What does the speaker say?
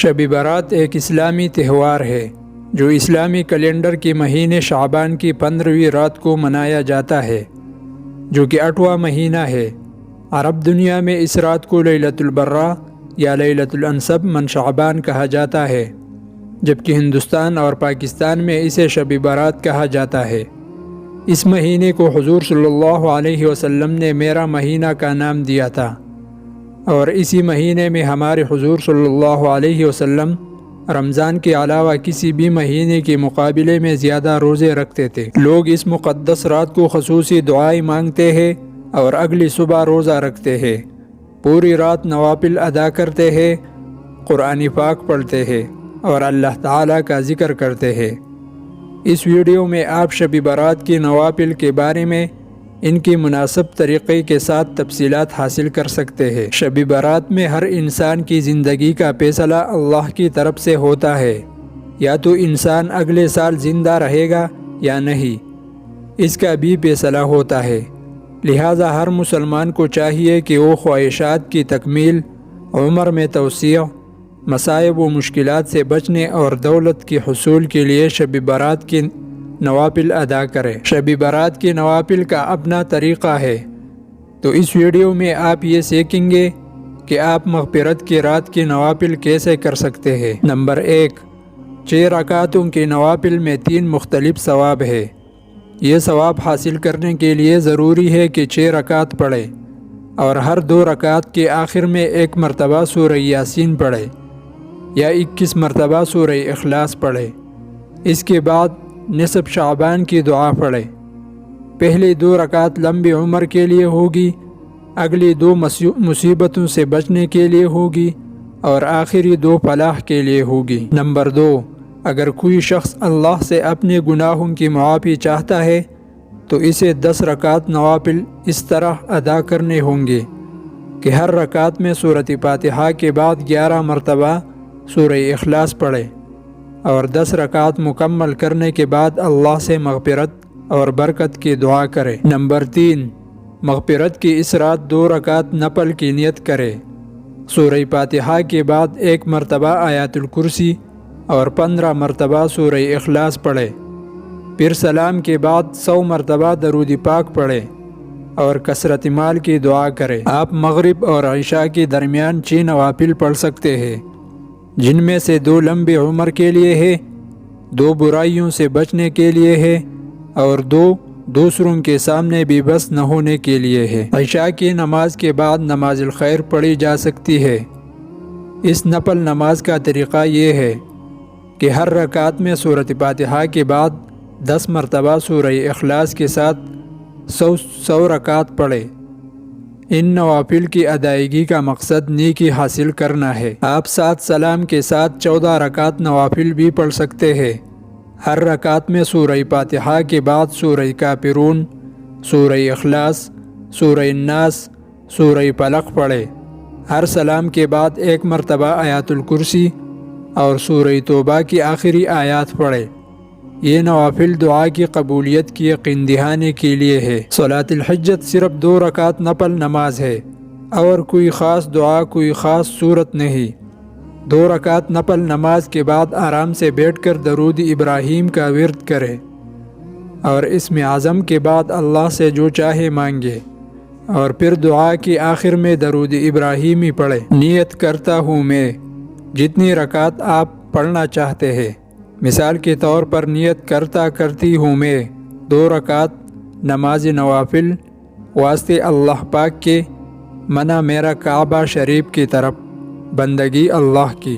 شب برات ایک اسلامی تہوار ہے جو اسلامی کیلنڈر کے مہینے شعبان کی 15ویں رات کو منایا جاتا ہے، جو کہ 8واں مہینہ ہے۔ عرب دنیا میں اس رات کو لیلۃ البراء یا لیلۃ الانصب من شعبان کہا جاتا ہے، جبکہ ہندوستان اور پاکستان میں اسے شب برات کہا جاتا ہے۔ اس مہینے کو حضور صلی اللہ علیہ وسلم نے میرا مہینہ کا نام دیا تھا، اور اسی مہینے میں ہمارے حضور صلی اللہ علیہ وسلم رمضان کے علاوہ کسی بھی مہینے کے مقابلے میں زیادہ روزے رکھتے تھے۔ لوگ اس مقدس رات کو خصوصی دعائیں مانگتے ہیں اور اگلی صبح روزہ رکھتے ہیں، پوری رات نوافل ادا کرتے ہیں، قرآن پاک پڑھتے ہیں اور اللہ تعالیٰ کا ذکر کرتے ہیں۔ اس ویڈیو میں آپ شب برات کی نوافل کے بارے میں ان کی مناسب طریقے کے ساتھ تفصیلات حاصل کر سکتے ہیں۔ شب برات میں ہر انسان کی زندگی کا فیصلہ اللہ کی طرف سے ہوتا ہے، یا تو انسان اگلے سال زندہ رہے گا یا نہیں، اس کا بھی فیصلہ ہوتا ہے۔ لہٰذا ہر مسلمان کو چاہیے کہ وہ خواہشات کی تکمیل، عمر میں توسیع، مصائب و مشکلات سے بچنے اور دولت کے حصول کے لیے شب برات کی نوافل ادا کرے۔ شب برات کی نوافل کا اپنا طریقہ ہے، تو اس ویڈیو میں آپ یہ سیکھیں گے کہ آپ مغفرت کی رات کی نوافل کیسے کر سکتے ہیں۔ نمبر 1، 6 رکعتوں کی نوافل میں 3 مختلف ثواب ہے۔ یہ ثواب حاصل کرنے کے لیے ضروری ہے کہ 6 رکعت پڑھیں اور ہر 2 رکعت کے آخر میں 1 مرتبہ سورہ یاسین پڑھیں یا 21 مرتبہ سورہ اخلاص پڑھیں۔ اس کے بعد نصف شعبان کی دعا پڑھیں۔ پہلی 2 رکعت لمبی عمر کے لیے ہوگی، اگلی 2 مصیبتوں سے بچنے کے لیے ہوگی اور آخری 2 فلاح کے لیے ہوگی۔ نمبر 2، اگر کوئی شخص اللہ سے اپنے گناہوں کی معافی چاہتا ہے تو اسے 10 رکعت نوافل اس طرح ادا کرنے ہوں گے کہ ہر رکعت میں سورۃ فاتحہ کے بعد 11 مرتبہ سورہ اخلاص پڑھیں اور 10 رکعت مکمل کرنے کے بعد اللہ سے مغفرت اور برکت کی دعا کرے۔ نمبر 3، مغفرت کی اس رات 2 رکعت نفل کی نیت کرے۔ سورہ فاتحہ کے بعد 1 مرتبہ آیت الکرسی اور 15 مرتبہ سورہ اخلاص پڑھے، پھر سلام کے بعد 100 مرتبہ درود پاک پڑھے اور کثرت مال کی دعا کرے۔ آپ مغرب اور عشاء کے درمیان 6 نوافل پڑھ سکتے ہیں، جن میں سے 2 لمبی عمر کے لیے ہے، 2 برائیوں سے بچنے کے لیے ہے اور 2 دوسروں کے سامنے بے بس نہ ہونے کے لیے ہے۔ عشاء کی نماز کے بعد نماز الخیر پڑھی جا سکتی ہے۔ اس نفل نماز کا طریقہ یہ ہے کہ ہر رکعت میں سورۃ فاتحہ کے بعد 10 مرتبہ سورہ اخلاص کے ساتھ 100 رکعت پڑھے۔ ان نوافل کی ادائیگی کا مقصد نیکی حاصل کرنا ہے۔ آپ 7 سلام کے ساتھ 14 رکعت نوافل بھی پڑھ سکتے ہیں۔ ہر رکعت میں سورہ فاتحہ کے بعد سورہ کافرون، سورہ اخلاص، سورہ الناس، سورہ فلق پڑھے۔ ہر سلام کے بعد 1 مرتبہ آیت الکرسی اور سورہ توبہ کی آخری آیات پڑھے۔ یہ نوافل دعا کی قبولیت کی یقین دہانی کے لیے ہے۔ صلاۃ الحجت صرف 2 رکعت نفل نماز ہے اور کوئی خاص دعا، کوئی خاص صورت نہیں۔ 2 رکعت نفل نماز کے بعد آرام سے بیٹھ کر درود ابراہیم کا ورد کرے اور اسم اعظم کے بعد اللہ سے جو چاہے مانگے، اور پھر دعا کی آخر میں درود ابراہیمی پڑھے۔ نیت کرتا ہوں میں، جتنی رکعت آپ پڑھنا چاہتے ہیں۔ مثال کے طور پر نیت کرتی ہوں میں 2 رکعت نماز نوافل واسطے اللہ پاک کے، منع میرا کعبہ شریف کی طرف، بندگی اللہ کی۔